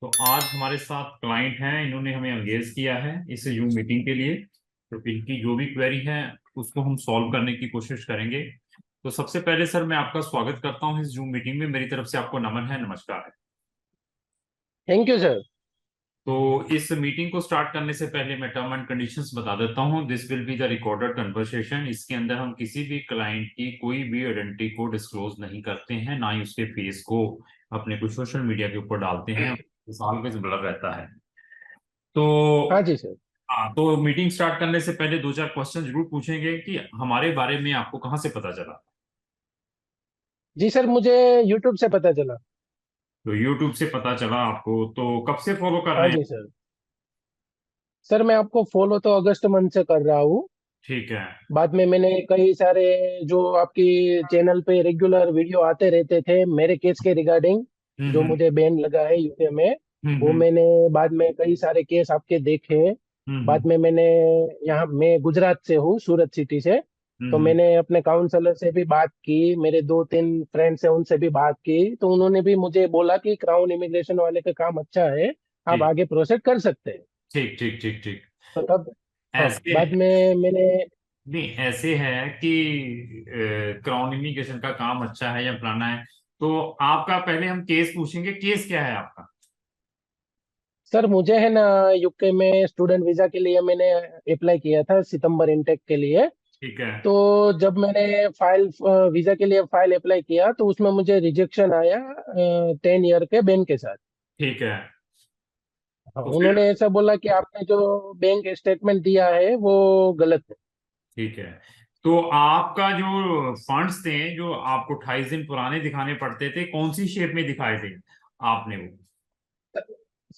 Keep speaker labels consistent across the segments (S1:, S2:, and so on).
S1: तो आज हमारे साथ क्लाइंट हैं, इन्होंने हमें एंगेज किया है इस जूम मीटिंग के लिए। तो इनकी जो भी क्वेरी है उसको हम सॉल्व करने की कोशिश करेंगे। तो सबसे पहले सर मैं आपका स्वागत करता हूं इस जूम मीटिंग में। मेरी तरफ से आपको नमन है, नमस्कार।
S2: Thank you sir.
S1: तो इस मीटिंग को स्टार्ट करने से पहले मैं टर्म एंड कंडीशंस बता देता हूं। This will be the recorded conversation. इसके अंदर हम किसी भी क्लाइंट की कोई भी आइडेंटिटी को डिस्क्लोज नहीं करते हैं, ना ही उसके फेस को अपने कुछ सोशल मीडिया के ऊपर डालते हैं। ऑलवेज ब्लर रहता है।
S2: हाँ
S1: तो
S2: जी सर।
S1: हाँ, तो मीटिंग स्टार्ट करने से पहले दो चार क्वेश्चन जरूर पूछेंगे कि हमारे बारे में आपको कहाँ से पता चला।
S2: जी सर, मुझे यूट्यूब से पता चला।
S1: तो यूट्यूब से पता चला आपको, तो कब से फॉलो कर
S2: हाँ
S1: रहे हैं?
S2: जी सर। सर मैं आपको फॉलो तो अगस्त मंथ से कर रहा हूँ।
S1: ठीक है।
S2: बाद में मैंने कई सारे जो आपकी चैनल पे रेगुलर वीडियो आते रहते थे मेरे केस के रिगार्डिंग, जो
S1: हम्म
S2: मुझे बैन लगा है यूके में,
S1: हम्म
S2: वो
S1: हम्म
S2: मैंने बाद में कई सारे केस आपके देखे।
S1: हम्म
S2: बाद में मैंने, यहाँ मैं गुजरात से हूँ, सूरत सिटी से। तो
S1: हम्म
S2: मैंने अपने काउंसलर से भी बात की, मेरे दो तीन फ्रेंड्स हैं उनसे भी बात की, तो उन्होंने भी मुझे बोला कि क्राउन इमिग्रेशन वाले का काम अच्छा है, आप
S1: ठीक
S2: आगे प्रोसेस कर सकते हैं।
S1: ठीक ठीक ठीक ठीक।
S2: तो तब, हाँ,
S1: ऐसे
S2: बाद में मैंने,
S1: नहीं, ऐसे है कि क्राउन इमिग्रेशन का काम अच्छा है या पुराना है। तो आपका पहले हम केस पूछेंगे। केस क्या है आपका?
S2: सर मुझे है ना, यूके में स्टूडेंट वीजा के लिए मैंने अप्लाई किया था सितंबर इनटेक के लिए।
S1: ठीक है।
S2: तो जब मैंने फाइल वीजा के लिए फाइल अप्लाई किया तो उसमें मुझे रिजेक्शन आया 10 ईयर के बैन के साथ।
S1: ठीक है।
S2: हाँ,
S1: तो फिर
S2: उन्होंने ऐसा बोला कि आपने जो बैंक स्टेटमेंट दिया है वो गलत है।
S1: ठीक है। तो आपका जो फंड्स थे, जो आपको 28 दिन पुराने दिखाने पड़ते थे, कौन सी शेप में दिखाए थे आपने वो?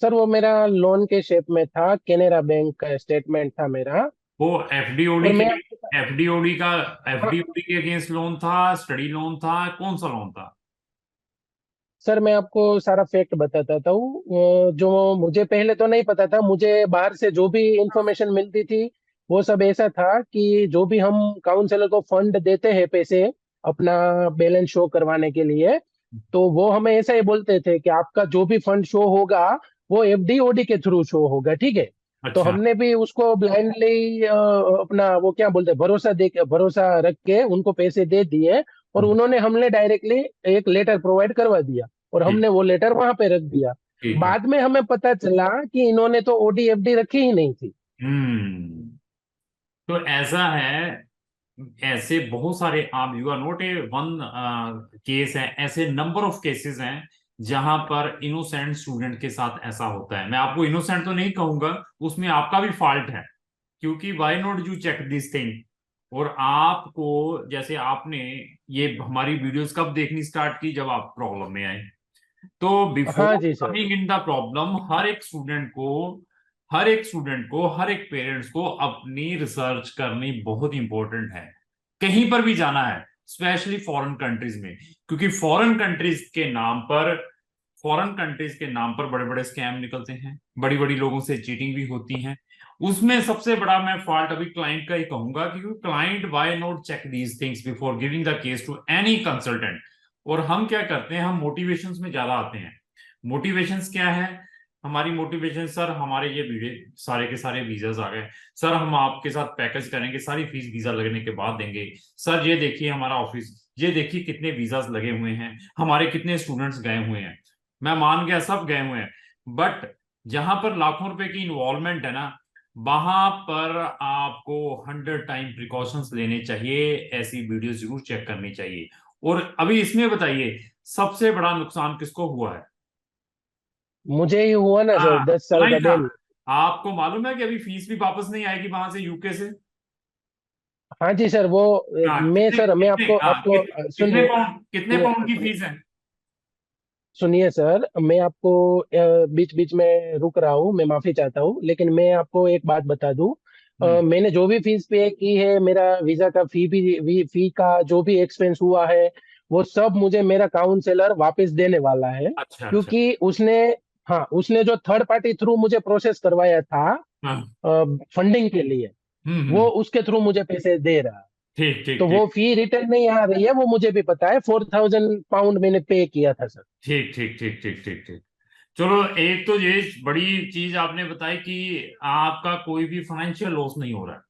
S2: सर वो मेरा लोन के शेप में था, केनरा बैंक का स्टेटमेंट था मेरा।
S1: वो एफडीओडी
S2: और
S1: के
S2: मैं,
S1: एफडीओडी का
S2: हाँ,
S1: एफडीओडी के अगेंस्ट लोन था, स्टडी लोन था, कौन सा लोन था?
S2: सर मैं आपको सारा फैक्ट बताता हूँ। जो मुझे पहले तो नहीं पता था, मुझे बाहर से जो भी इंफॉर्मेशन मिलती थी वो सब ऐसा था कि जो भी हम काउंसलर को फंड देते हैं पैसे अपना बैलेंस शो करवाने के लिए, तो वो हमें ऐसा ही बोलते थे कि आपका जो भी फंड शो होगा वो एफडी ओडी के थ्रू शो होगा, ठीक है। तो
S1: अच्छा।
S2: हमने भी उसको ब्लाइंडली अपना वो क्या बोलते हैं, भरोसा रख के उनको पैसे दे दिए। और उन्होंने हमने डायरेक्टली एक लेटर प्रोवाइड करवा दिया और
S1: ठीक
S2: हमने वो लेटर वहां पे रख दिया।
S1: ठीक है।
S2: बाद में हमें पता चला कि इन्होंने तो ओडी एफडी रखी ही नहीं थी।
S1: हम्म। तो ऐसा है, ऐसे बहुत सारे, आप you are not a one case है, ऐसे नंबर ऑफ केसेस हैं जहां पर इनोसेंट स्टूडेंट के साथ ऐसा होता है। मैं आपको इनोसेंट तो नहीं कहूंगा, उसमें आपका भी फॉल्ट है, क्योंकि why not you check this thing. और आपको, जैसे आपने ये हमारी वीडियोस कब देखनी स्टार्ट की, जब आप प्रॉब्लम में आए। तो
S2: हाँ
S1: बिफोर
S2: जी sir.
S1: Coming in the problem, हर एक स्टूडेंट को हर एक पेरेंट्स को अपनी रिसर्च करनी बहुत इंपॉर्टेंट है। कहीं पर भी जाना है, स्पेशली फॉरेन कंट्रीज में, क्योंकि फॉरेन कंट्रीज के नाम पर बड़े बड़े स्कैम निकलते हैं, बड़ी बड़ी लोगों से चीटिंग भी होती है। उसमें सबसे बड़ा मैं फॉल्ट अभी क्लाइंट का ही कहूंगा, क्योंकि client why not check these things before giving the case to any consultant. और हम क्या करते हैं, हम मोटिवेशंस में ज्यादा आते हैं। मोटिवेशंस क्या है? हमारी मोटिवेशन, सर हमारे ये वीडियो सारे के सारे वीजास आ गए, सर हम आपके साथ पैकेज करेंगे, सारी फीस वीजा लगने के बाद देंगे, सर ये देखिए हमारा ऑफिस, ये देखिए कितने वीजास लगे हुए हैं, हमारे कितने स्टूडेंट्स गए हुए हैं। मैं मान गया सब गए हुए हैं, बट जहां पर लाखों रुपए की इन्वॉल्वमेंट है ना, वहां पर आपको 100 टाइम प्रिकॉशंस लेने चाहिए, ऐसी वीडियो जरूर चेक करनी चाहिए। और अभी इसमें बताइए, सबसे बड़ा नुकसान किसको हुआ है?
S2: मुझे ही हुआ ना सर,
S1: हाँ,
S2: 10 साल का
S1: क्लाइंट का।
S2: बैन।
S1: आपको मालूम है कि अभी फीस भी वापस नहीं आएगी वहां से, यूके से।
S2: हाँ जी सर, वो
S1: हाँ,
S2: मैं
S1: कितने
S2: सर, मैं
S1: कितने
S2: आपको
S1: हाँ
S2: आपको
S1: कितने
S2: सुनिए,
S1: पाउंड, कितने
S2: सुनिए
S1: पाउंड की फीस है?
S2: सुनिए सर, मैं आपको बीच बीच में रुक रहा हूँ, मैं माफी चाहता हूँ, लेकिन मैं आपको एक बात बता दूं।
S1: हम्म।
S2: मैंने जो भी फीस पे की है, मेरा वीजा का फी का जो भी एक्सपेंस हुआ है, वो सब मुझे मेरा काउंसलर वापस देने वाला है।
S1: अच्छा अच्छा।
S2: क्योंकि उसने, हाँ, उसने जो थर्ड पार्टी थ्रू मुझे प्रोसेस करवाया था
S1: हाँ।
S2: फंडिंग के लिए, वो
S1: हम्म।
S2: उसके थ्रू मुझे पैसे दे रहा है।
S1: ठीक ठीक
S2: तो
S1: ठीक
S2: वो फी रिटर्न नहीं आ रही है, वो मुझे भी पता है। 4000 पाउंड मैंने पे किया था सर।
S1: ठीक ठीक ठीक ठीक ठीक ठीक। चलो, एक तो ये बड़ी चीज आपने बताई कि आपका कोई भी फाइनेंशियल लॉस नहीं हो रहा है,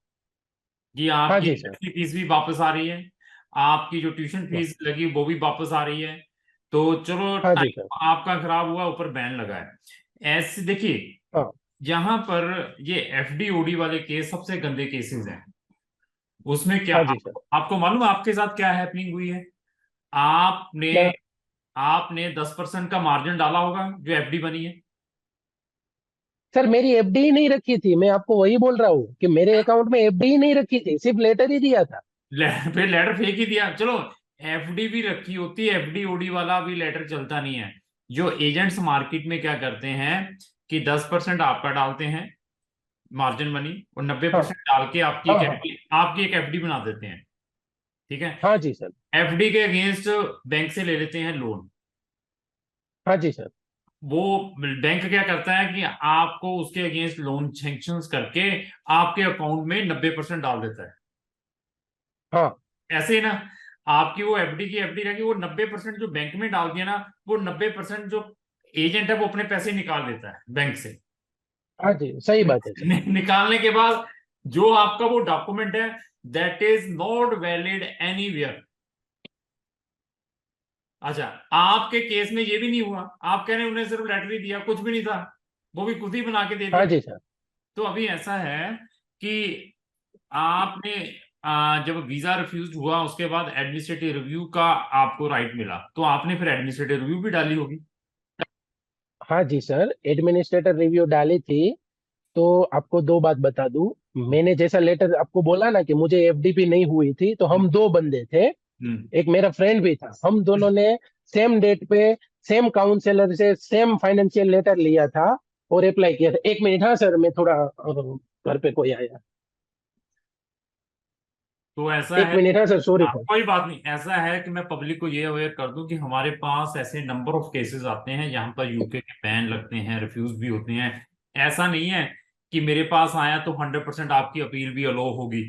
S1: कि
S2: हाँ
S1: आपकी
S2: जी सर।
S1: की फीस भी वापस आ रही है, आपकी जो ट्यूशन फीस लगी वो भी वापस आ रही है। तो चलो,
S2: हाँ जी सर।
S1: टाइम आपका खराब हुआ, ऊपर बैन लगा है। ऐसे देखिए,
S2: हाँ।
S1: यहाँ पर ये एफडी ओडी वाले केस सबसे गंदे केसेस हैं। उसमें क्या
S2: हाँ जी सर।
S1: आपको मालूम है आपके साथ क्या हैपनिंग हुई है? आपने
S2: क्या?
S1: आपने 10% का मार्जिन डाला होगा जो एफडी बनी है।
S2: सर मेरी एफडी ही नहीं रखी थी, मैं आपको वही बोल रहा हूँ कि मेरे अकाउंट में एफडी ही नहीं रखी थी, सिर्फ लेटर ही दिया था।
S1: फिर लेटर फेंक ही दिया। चलो, एफडी भी रखी होती है, एफडी ओडी वाला भी लेटर चलता नहीं है। जो एजेंट्स मार्केट में क्या करते हैं कि 10% आपका डालते हैं मार्जिन मनी, और नब्बे
S2: हाँ
S1: परसेंट डाल के आपकी
S2: हाँ
S1: एक
S2: हाँ।
S1: एफडी बना देते हैं। ठीक है।
S2: हाँ जी सर।
S1: एफडी के अगेंस्ट बैंक से ले लेते हैं लोन।
S2: हाँ जी सर।
S1: वो बैंक क्या करता है कि आपको उसके अगेंस्ट लोन सैंक्शंस करके आपके अकाउंट में 90% डाल देता है।
S2: हाँ।
S1: ऐसे ही ना, आपकी वो एफडी की एफडी रहेगी, वो 90% जो बैंक में डाल दिया ना, वो 90% जो एजेंट है वो अपने पैसे निकाल देता है बैंक से।
S2: हाँ जी सही बात है सर।
S1: निकालने के बाद जो आपका वो डॉक्यूमेंट है, that is not valid anywhere. अच्छा, आपके केस में ये भी नहीं हुआ, आप कह रहे हैं उन्हें सिर्फ लेटर ही दिया, कुछ भी नहीं था, वो भी खुद ही बना के दे
S2: हाँ
S1: दिया।
S2: जी सर।
S1: तो अभी ऐसा है कि आपने जब वीजा रिफ्यूज हुआ उसके बाद एडमिनिस्ट्रेटिव रिव्यू का आपको राइट मिला, तो आपने फिर एडमिनिस्ट्रेटिव रिव्यू भी डाली होगी।
S2: हाँ जी सर, एडमिनिस्ट्रेटर रिव्यू डाली थी। तो आपको दो बात बता दूं, मैंने जैसा लेटर आपको बोला ना कि मुझे एफडीपी नहीं हुई थी, तो हम दो बंदे थे,
S1: हम्म।
S2: एक मेरा फ्रेंड भी था, हम दोनों ने सेम डेट पे सेम काउंसलर से सेम फाइनेंशियल लेटर लिया था और अप्लाई किया था। एक मिनट, हाँ सर, मैं थोड़ा घर पे कोई आया।
S1: तो ऐसा
S2: एक
S1: है,
S2: मिनट, हाँ सर, सॉरी सर।
S1: कोई बात नहीं। ऐसा है कि मैं पब्लिक को ये अवेयर कर दूं कि हमारे पास ऐसे नंबर ऑफ केसेस आते हैं जहां पर यूके के बैन लगते हैं, रिफ्यूज भी होते हैं। ऐसा नहीं है कि मेरे पास आया तो 100% आपकी अपील भी अलो होगी।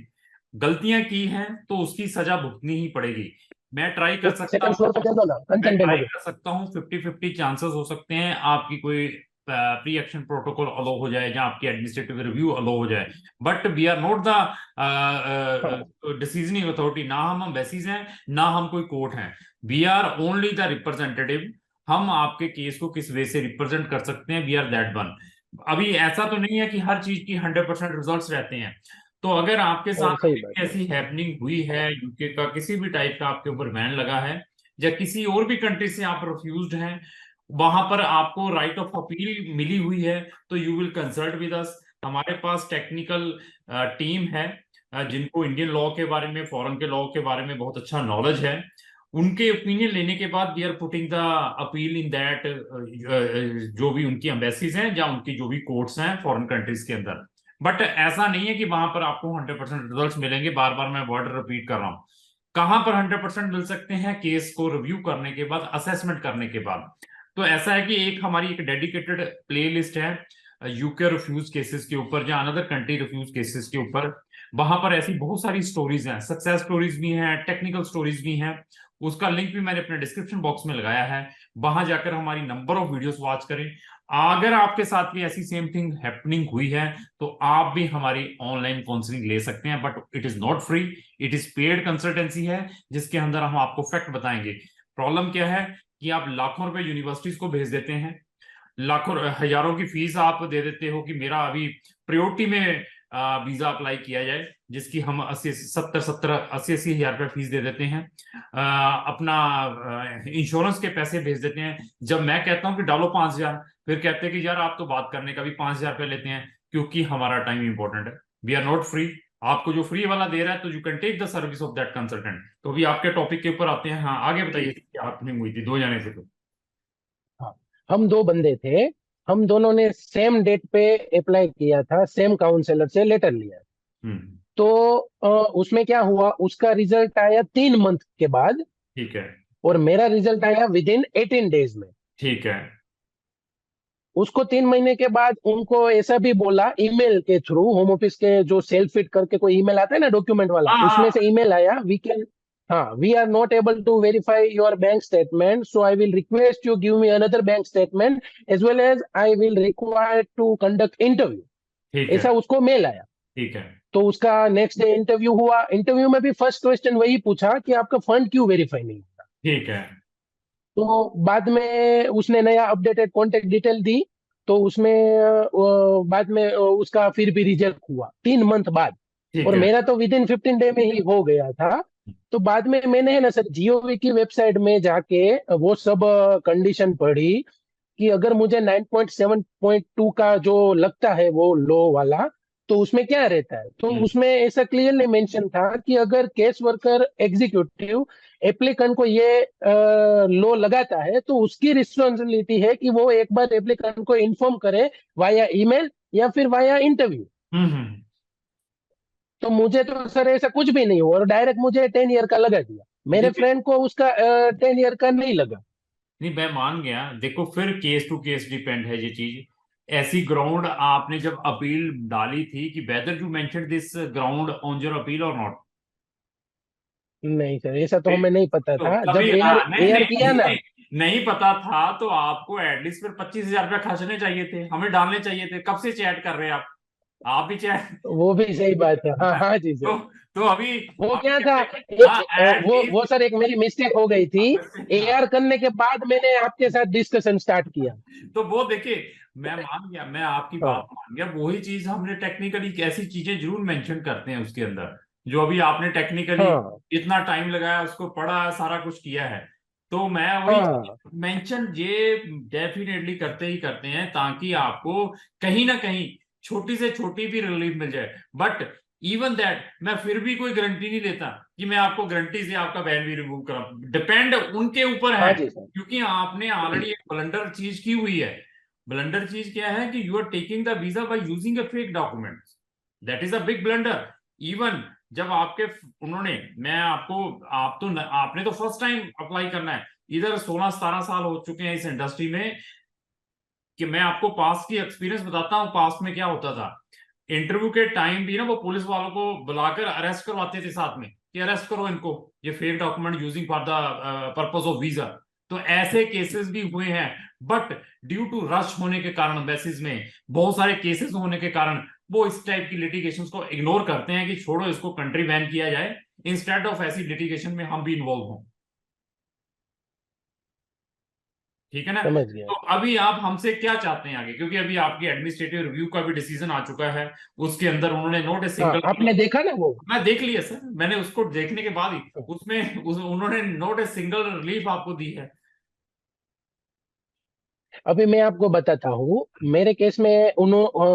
S1: गलतियां की हैं तो उसकी सजा भुगतनी ही पड़ेगी। मैं ट्राई कर
S2: एक
S1: सकता
S2: सेकंड
S1: हूँ,
S2: फ्लोर पे दे दो ना, कंचन डेमो पे।
S1: 50-50 चांसेस हो सकते हैं आपकी कोई प्री एक्शन प्रोटोकॉल अलो हो जाए, या आपकी एडमिनिस्ट्रेटिव रिव्यू अलो हो जाए। बट वी आर नॉट
S2: हाँ।
S1: द डिसीजनिंग अथॉरिटी, ना हम एम्बेसीज हैं, ना हम कोई कोर्ट हैं। We are only the representative. हम आपके केस को किस वे से रिप्रेजेंट कर सकते हैं, वी आर दैट वन। अभी ऐसा तो नहीं है कि हर चीज की 100% रिजल्ट्स रहते हैं। तो अगर आपके
S2: हाँ,
S1: साथ
S2: सही
S1: कोई
S2: बात
S1: भी
S2: है।
S1: ऐसी हैपनिंग हुई है, यूके का किसी भी टाइप का आपके ऊपर बैन लगा है, या किसी और भी कंट्री से आप रिफ्यूज्ड हैं, वहां पर आपको राइट ऑफ अपील मिली हुई है, तो you will consult with us. हमारे पास टेक्निकल टीम है, जिनको इंडियन लॉ के बारे में, फॉरेन के लॉ के बारे में बहुत अच्छा नॉलेज है। उनके ओपिनियन लेने के बाद we are putting the appeal in that, जो भी उनकी एम्बेसीज हैं या उनकी जो भी कोर्ट्स हैं फॉरेन कंट्रीज के अंदर। बट ऐसा नहीं है कि वहां पर आपको 100% रिजल्ट मिलेंगे। बार बार मैं वर्ड रिपीट कर रहा हूँ। कहां पर 100% मिल सकते हैं? केस को रिव्यू करने के बाद, असेसमेंट करने के बाद। तो ऐसा है कि एक हमारी एक डेडिकेटेड प्ले लिस्ट है यूके रिफ्यूज केसेस के ऊपर, या अनदर कंट्री रिफ्यूज केसेस के ऊपर। वहां पर ऐसी बहुत सारी स्टोरीज हैं, सक्सेस स्टोरीज भी हैं, टेक्निकल स्टोरीज भी हैं। उसका लिंक भी मैंने अपने डिस्क्रिप्शन बॉक्स में लगाया है। वहां जाकर हमारी नंबर ऑफ वीडियोस वॉच करें। अगर आपके साथ भी ऐसी सेम थिंग हैपनिंग हुई है, तो आप भी हमारी ऑनलाइन काउंसलिंग ले सकते हैं, but it is not free. It is paid consultancy है, जिसके अंदर हम आपको फैक्ट बताएंगे। प्रॉब्लम क्या है कि आप लाखों रुपए यूनिवर्सिटीज को भेज देते हैं, लाखों हजारों की फीस आप दे देते हो कि मेरा अभी प्रायोरिटी में वीजा अप्लाई किया जाए, जिसकी हम 80-70-80 हजार रुपये फीस दे देते हैं। अपना इंश्योरेंस के पैसे भेज देते हैं। जब मैं कहता हूं कि डालो 5,000, फिर कहते हैं कि यार आप तो बात करने का भी 5,000 रुपये लेते हैं, क्योंकि हमारा टाइम इंपॉर्टेंट है। We are not free. आपको जो फ्री वाला दे रहा है, तो you can take the service of that consultant. तो अभी आपके टॉपिक के ऊपर आते हैं। हाँ, आगे बताइए क्या हैपनिंग हुई थी दो जाने से तो।
S2: हाँ, हम दो बंदे थे, हम दोनों ने सेम डेट पे अप्लाई किया था, सेम काउंसलर से लेटर लिया।
S1: हम्म।
S2: तो उसमें क्या हुआ, उसका रिजल्ट आया 3 मंथ के बाद,
S1: ठीक है।
S2: और मेरा रिजल्ट आया विद इन 18 डेज में।
S1: ठीक है।
S2: उसको 3 महीने के बाद उनको ऐसा भी बोला, ईमेल के थ्रू, होम ऑफिस के जो सेल्फ फिट करके कोई ईमेल आता है ना, डॉक्यूमेंट वाला,
S1: हाँ,
S2: उसमें
S1: हाँ।
S2: से ईमेल आया, वी कैन हाँ, we are not able to verify your bank statement, so I will request you give me another bank statement as well as I will require to conduct interview.
S1: ठीक है।
S2: ऐसा उसको mail आया।
S1: ठीक है।
S2: तो उसका नेक्स्ट डे इंटरव्यू हुआ। इंटरव्यू में भी फर्स्ट क्वेश्चन वही पूछा कि आपका फंड क्यों वेरीफाई नहीं होता।
S1: ठीक है।
S2: तो बाद में उसने नया अपडेटेड कॉन्टेक्ट डिटेल दी। तो उसमें बाद में उसका फिर भी रिजेक्ट हुआ 3 मंथ बाद।
S1: ठीक
S2: और
S1: है।
S2: मेरा तो विद इन 15 डे में ही हो गया था। तो बाद में मैंने है ना सर जीओवी की वेबसाइट में जाके वो सब कंडीशन पढ़ी कि अगर मुझे 9.7.2 का जो लगता है वो लो वाला, तो उसमें क्या रहता है। तो
S1: हम्म।
S2: उसमें ऐसा क्लियरली मेंशन था कि अगर केस वर्कर एग्जीक्यूटिव एप्लीकेंट को ये लो लगाता है तो उसकी रिस्पॉन्सिबिलिटी है कि वो एक बार एप्लीकेंट को इन्फॉर्म करे वाया ईमेल या फिर वाया इंटरव्यू।
S1: हम्म।
S2: तो मुझे तो सर ऐसा कुछ भी नहीं हुआ और डायरेक्ट मुझे 10 ईयर का लगा दिया। मेरे
S1: देखिए,
S2: फ्रेंड को उसका 10 ईयर का नहीं लगा।
S1: नहीं मैं मान गया, देखो फिर केस टू केस डिपेंड है ये चीज। ऐसी ग्राउंड आपने जब अपील डाली थी कि whether you mention this ground on your appeal और नॉट।
S2: नहीं सर, ऐसा तो हमें नहीं पता
S1: तो
S2: था
S1: तभी
S2: जब एयर
S1: नहीं
S2: एयर
S1: नहीं
S2: किया
S1: नहीं
S2: ना।
S1: नहीं, नहीं पता था तो आपको एटलीस्ट फिर 25,000 रुपया खर्चने चाहिए थे, हमें डालने चाहिए थे। कब से चैट कर रहे हैं आप भी चैट।
S2: वो भी सही बात है, हाँ हाँ जी सर।
S1: तो तो अभी
S2: वो
S1: अभी
S2: क्या
S1: क्या
S2: था,
S1: है? हाँ
S2: वो सर एक मेरी मिस्टेक हो गई थी।
S1: हाँ,
S2: एआर करने के बाद मैंने आपके साथ डिस्कशन स्टार्ट किया।
S1: तो वो देखिए, मैं मान गया, मैं आपकी बात
S2: हाँ
S1: मान गया। वही चीज हमने टेक्निकली ऐसी चीजें जरूर मेंशन करते हैं उसके अंदर, जो अभी आपने टेक्निकली
S2: हाँ
S1: इतना टाइम लगाया, उसको पढ़ा, सारा कुछ किया है। तो मैं वही
S2: हाँ
S1: मेंशन ये डेफिनेटली करते ही करते हैं, ताकि आपको कहीं ना कहीं छोटी से छोटी भी रिलीफ मिल जाए। बट इवन दैट मैं फिर भी कोई गारंटी नहीं लेता कि मैं आपको गारंटी से आपका बैन भी रिमूव करा। डिपेंड उनके ऊपर
S2: हाँ
S1: है,
S2: जी सर।
S1: क्योंकि आपने ऑलरेडी एक ब्लंडर चीज की हुई है। ब्लंडर चीज क्या है कि you are taking the visa by using a fake document. That is a big blunder. Even जब आपके उन्होंने, मैं आपको, आपने तो फर्स्ट टाइम अप्लाई करना है। इधर 16-17 साल हो चुके हैं इस इंडस्ट्री में, कि मैं आपको पास्ट की एक्सपीरियंस बताता हूँ। पास्ट में क्या होता था, इंटरव्यू के टाइम भी ना वो पुलिस वालों को बुलाकर अरेस्ट करवाते थे साथ में, कि अरेस्ट करो इनको, ये fake document using for the purpose of visa. तो ऐसे केसेस भी हुए हैं। बट ड्यू टू रश होने के कारण, बेसिस में बहुत सारे केसेस होने के कारण, वो इस टाइप की लिटिगेशंस को इग्नोर करते हैं कि छोड़ो इसको, कंट्री बैन किया जाए, इंस्टेड ऑफ ऐसी लिटिगेशन में हम भी इन्वॉल्व हों। ठीक है ना।
S2: समझ गया।
S1: तो अभी आप हमसे क्या चाहते हैं आगे, क्योंकि अभी आपकी एडमिनिस्ट्रेटिव रिव्यू का भी डिसीजन आ चुका है। उसके अंदर उन्होंने नोट ए
S2: हाँ,
S1: सिंगल,
S2: आपने देखा ना वो।
S1: मैं देख लिया सर, मैंने उसको देखने के बाद ही उन्होंने नोट ए सिंगल रिलीफ आपको दी है।
S2: अभी मैं आपको बताता हूँ मेरे केस में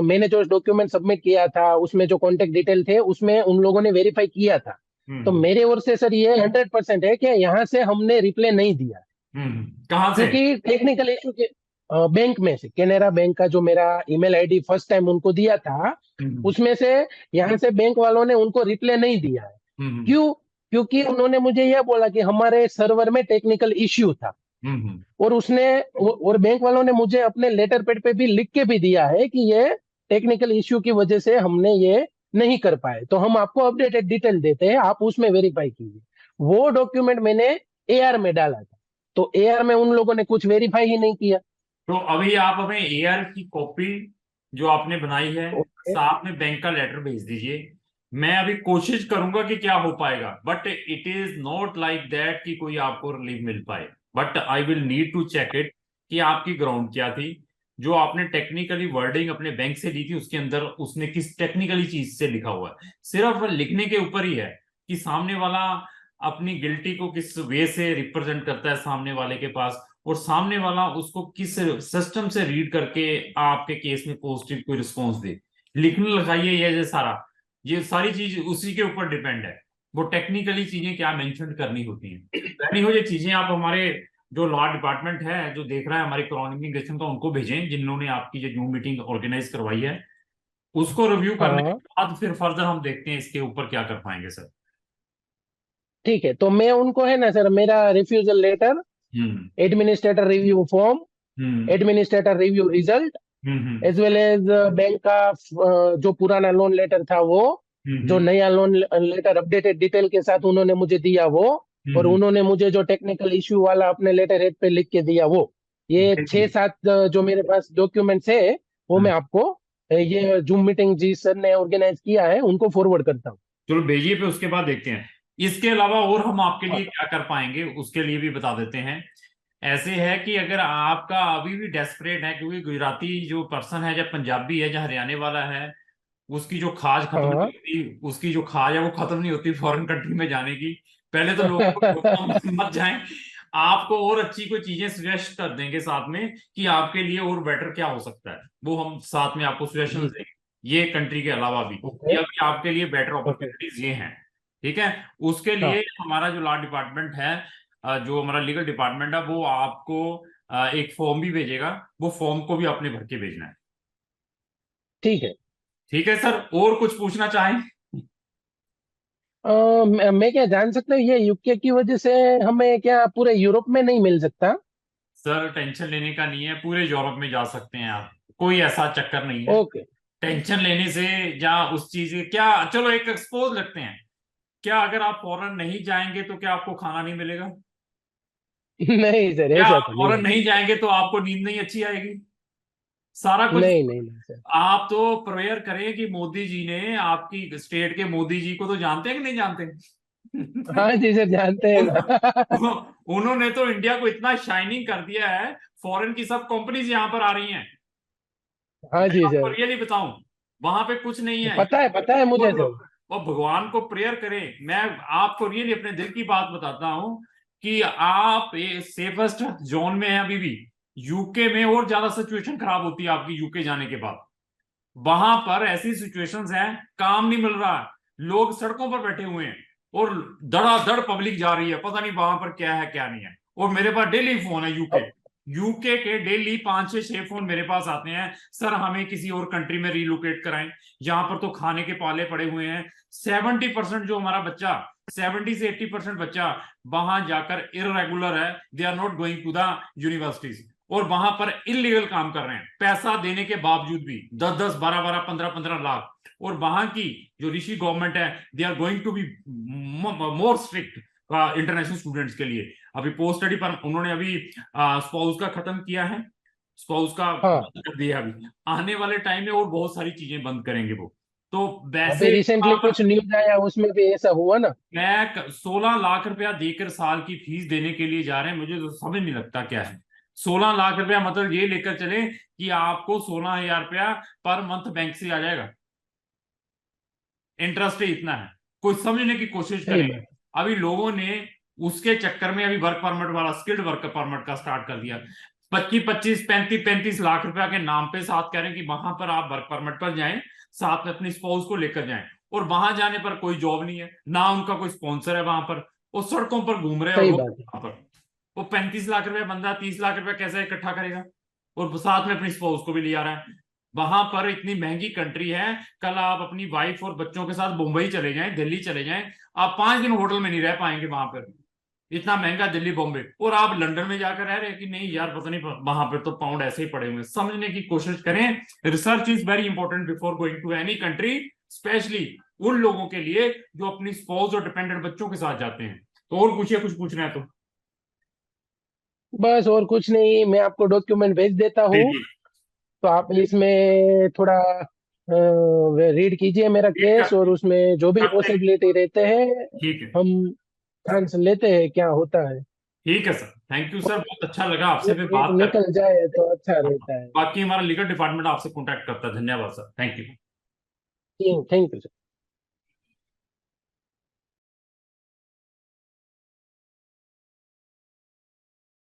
S2: मैंने जो डॉक्यूमेंट सबमिट किया था उसमें जो कॉन्टेक्ट डिटेल थे उसमें उन लोगों ने वेरीफाई किया था। तो
S1: हम्म।
S2: मेरे ओर से सर ये 100% है कि यहाँ से हमने रिप्लाई नहीं दिया।
S1: कहाँ से?
S2: क्योंकि टेक्निकल इशू के बैंक में से केनरा बैंक का जो मेरा ईमेल आईडी फर्स्ट टाइम उनको दिया था
S1: हम्म।
S2: उसमें से यहाँ से बैंक वालों ने उनको रिप्लाई नहीं दिया है।
S1: हम्म।
S2: क्यों? क्योंकि उन्होंने मुझे यह बोला कि हमारे सर्वर में टेक्निकल इश्यू था।
S1: हम्म।
S2: और और बैंक वालों ने मुझे अपने लेटर पेड पे भी लिख के भी दिया है कि ये टेक्निकल इश्यू की वजह से हमने ये नहीं कर पाए, तो हम आपको अपडेटेड डिटेल देते हैं, आप उसमें वेरीफाई कीजिए। वो डॉक्यूमेंट मैंने एआर में डाला था। तो एआर में उन लोगों ने कुछ वेरीफाई ही नहीं किया।
S1: तो अभी आप हमें एआर की कॉपी जो आपने बनाई है,
S2: ओके।
S1: साथ में बैंक का लेटर भेज दीजिए। मैं अभी कोशिश करूंगा कि क्या हो पाएगा, but it is not like that कि कोई आपको रिलीफ मिल पाए। But I will need to check it कि आपकी ग्राउंड क्या थी, जो आपने टेक्निकली वर्डिंग अपने बैंक से ली थी, उसके अंदर उसने किस टेक्निकली चीज से लिखा हुआ है। सिर्फ लिखने के ऊपर ही है कि सामने वाला अपनी गिल्टी को किस वे से रिप्रेजेंट करता है सामने वाले के पास, और सामने वाला उसको किस सिस्टम से रीड करके आपके केस में पॉजिटिव कोई रिस्पॉन्स दे। लिखने लगाइए ये सारा, ये सारी चीज उसी के ऊपर डिपेंड है। वो टेक्निकली चीजें क्या मेंशन करनी होती हैं। यानी हो ये चीजें आप हमारे जो लॉ डिपार्टमेंट है जो देख रहा है हमारी इमिग्रेशन का, उनको भेजें जिन्होंने आपकी जो जूम मीटिंग ऑर्गेनाइज करवाई है। उसको रिव्यू करने के
S2: हाँ
S1: बाद फिर फर्दर हम देखते हैं इसके ऊपर क्या कर पाएंगे सर।
S2: ठीक है, तो मैं उनको है ना सर मेरा रिफ्यूजल लेटर,
S1: हम्म।
S2: एडमिनिस्ट्रेटर रिव्यू फॉर्म,
S1: हम्म।
S2: एडमिनिस्ट्रेटर रिव्यू रिजल्ट,
S1: हम्म।
S2: एज वेल एज बैंक का जो पुराना लोन लेटर था वो, जो
S1: हम्म
S2: नया लोन लेटर अपडेटेड डिटेल के साथ उन्होंने मुझे दिया वो, और
S1: हम्म
S2: उन्होंने मुझे जो टेक्निकल इश्यू वाला अपने लेटर हेड पे लिख के दिया वो, ये छह
S1: बिल्कुल।
S2: सात जो मेरे पास डॉक्यूमेंट्स है, वो मैं आपको ये जूम मीटिंग जिस सर ने ऑर्गेनाइज किया है उनको फॉरवर्ड करता हूँ।
S1: चलो भेजिए, पे उसके बाद देखते हैं। इसके अलावा और हम आपके लिए
S2: हाँ
S1: क्या कर पाएंगे उसके लिए भी बता देते हैं। ऐसे है कि अगर आपका अभी भी डेस्परेट है, क्योंकि गुजराती जो पर्सन है, या पंजाबी है, या हरियाणा वाला है, उसकी जो खाज खत्म नहीं
S2: हाँ
S1: होती, उसकी जो खाज है वो खत्म नहीं होती फॉरेन कंट्री में जाने की। पहले तो लोगों को रोकना मत जाएं। आपको और अच्छी कोई चीजें सजेस्ट कर देंगे साथ में कि आपके लिए और बेटर क्या हो सकता है, वो हम साथ में आपको सजेशन
S2: जी
S1: देंगे। ये कंट्री के अलावा भी कि
S2: ओके
S1: अभी आपके लिए बेटर
S2: ओके।
S1: अपॉर्चुनिटीज ये हैं। ठीक है। उसके
S2: हाँ
S1: लिए हमारा जो लॉ डिपार्टमेंट है, जो हमारा लीगल डिपार्टमेंट है, वो आपको एक फॉर्म भी भेजेगा। वो फॉर्म को भी आपने भर के भेजना है।
S2: ठीक है।
S1: ठीक है सर, और कुछ पूछना चाहें?
S2: मैं क्या जान सकता हूँ ये यूके की वजह से हमें क्या पूरे यूरोप में नहीं मिल सकता?
S1: सर टेंशन लेने का नहीं है, पूरे यूरोप में जा सकते हैं आप। कोई ऐसा चक्कर नहीं है।
S2: ओके।
S1: टेंशन लेने से या उस चीज के क्या, चलो एक एक्सपोज लगते हैं। क्या अगर आप फॉरेन नहीं जाएंगे तो क्या आपको खाना नहीं मिलेगा?
S2: नहीं सर,
S1: क्या
S2: ऐसा
S1: आप
S2: तो नहीं
S1: फॉरेन
S2: है।
S1: नहीं जाएंगे तो आपको नींद नहीं अच्छी आएगी? सारा कुछ।
S2: नहीं नहीं नहीं सर।
S1: आप तो प्रेयर करें कि मोदी जी ने, आपकी स्टेट के मोदी जी को तो जानते हैं कि नहीं जानते?
S2: हाँ जी सर, जानते हैं ना।
S1: उन्होंने तो इंडिया को इतना शाइनिंग कर दिया है। फॉरेन की सब कंपनीज यहाँ पर आ रही हैं।
S2: हाँ
S1: मैं
S2: जी
S1: आपको
S2: सर,
S1: रियली बताऊं, वहां पे कुछ नहीं है।
S2: पता है मुझे
S1: और
S2: सर।
S1: और भगवान को प्रेयर करें। मैं आपको रियली अपने दिल की बात बताता हूं कि आप सेफेस्ट जोन में हैं अभी भी। यूके में और ज्यादा सिचुएशन खराब होती है आपकी यूके जाने के बाद। वहां पर ऐसी सिचुएशंस हैं, काम नहीं मिल रहा है, लोग सड़कों पर बैठे हुए हैं, और धड़ाधड़ पब्लिक जा रही है, पता नहीं वहां पर क्या है क्या नहीं है। और मेरे पास डेली फोन है यूके।
S2: अब
S1: यूके के डेली 5 से 6 फोन मेरे पास आते हैं, सर हमें किसी और कंट्री में रिलोकेट कराएं। यहाँ पर तो खाने के पाले पड़े हुए हैं। 70% जो हमारा बच्चा, 70 से 80% बच्चा वहां जाकर इरेगुलर है, they are not going to the universities, और वहां पर इलीगल काम कर रहे हैं पैसा देने के बावजूद भी, 10 10 12 12 15 15 लाख। और वहां की जो ऋषि गवर्नमेंट है, they are going to be more strict international students के लिए। अभी पोस्ट स्टडी पर उन्होंने अभी स्पाउस का खत्म किया है, स्पाउस का
S2: हाँ,
S1: बंद कर दिया है। अभी आने वाले टाइम में और बहुत सारी चीजें बंद करेंगे वो। तो
S2: अभी
S1: वैसे
S2: रिसेंटली कुछ न्यूज आया उसमें भी ऐसा हुआ ना।
S1: मैं 16 लाख रुपया देकर साल की फीस देने के लिए जा रहे हैं, मुझे तो समझ नहीं लगता क्या है। 16 लाख रुपया मतलब ये लेकर चले कि आपको 16 हजार रुपया पर मंथ बैंक से आ जाएगा। इंटरेस्ट ही इतना है। कोई समझने की कोशिश
S2: सही
S1: करें।
S2: बात।
S1: अभी लोगों ने उसके चक्कर में अभी वर्क परमिट वाला, स्किल्ड वर्क परमिट का स्टार्ट कर दिया। 25 25 35 35 लाख रुपया के नाम पे साथ कह रहे हैं कि वहां पर आप वर्क परमिट पर जाएं, साथ में अपनी स्पाउस को लेकर जाएं। और वहां जाने पर कोई जॉब नहीं है ना, उनका कोई स्पॉन्सर है वहां पर। वो सड़कों पर घूम रहे हैं और
S2: सही
S1: रोड
S2: बात है।
S1: वहां पर। वो 35 लाख रुपया बंदा 30 लाख रुपया कैसे इकट्ठा करेगा? और साथ में अपनी स्पाउस को भी ले आ रहा है। वहां पर इतनी महंगी कंट्री है। कल आप अपनी वाइफ और बच्चों के साथ मुंबई चले जाएं, दिल्ली चले जाएं, आप 5 दिन होटल में नहीं रह पाएंगे वहां पर। इतना महंगा दिल्ली बॉम्बे। और आप लंदन में जाकर रह रहे हैं कि नहीं यार, पता नहीं वहां पर तो पाउंड ऐसे ही पड़े हुए हैं। समझने की कोशिश करें। Research is very important before going to any country, specially उन लोगों के लिए जो अपनी स्पाउस और डिपेंडेंट बच्चों के साथ जाते हैं। तो और पूछिए, कुछ पूछना है तो।
S2: बस और कुछ नहीं, मैं आपको डॉक्यूमेंट भेज देता हूँ,
S1: देखिए।
S2: तो आप इसमें थोड़ा रीड कीजिए मेरा
S1: ठीक
S2: केस, और उसमें जो भी
S1: करते हैं।
S2: पॉसिबिलिटी रहते हैं
S1: ठीक है।
S2: हम चांस लेते हैं क्या होता है।
S1: ठीक है सर, थैंक यू सर, बहुत अच्छा लगा आपसे भी
S2: एक
S1: बात करके।
S2: निकल जाए तो अच्छा रहता है।
S1: बाकी हमारा लीगल डिपार्टमेंट आपसे कांटेक्ट करता है। धन्यवाद sir, thank you.
S2: Thank you.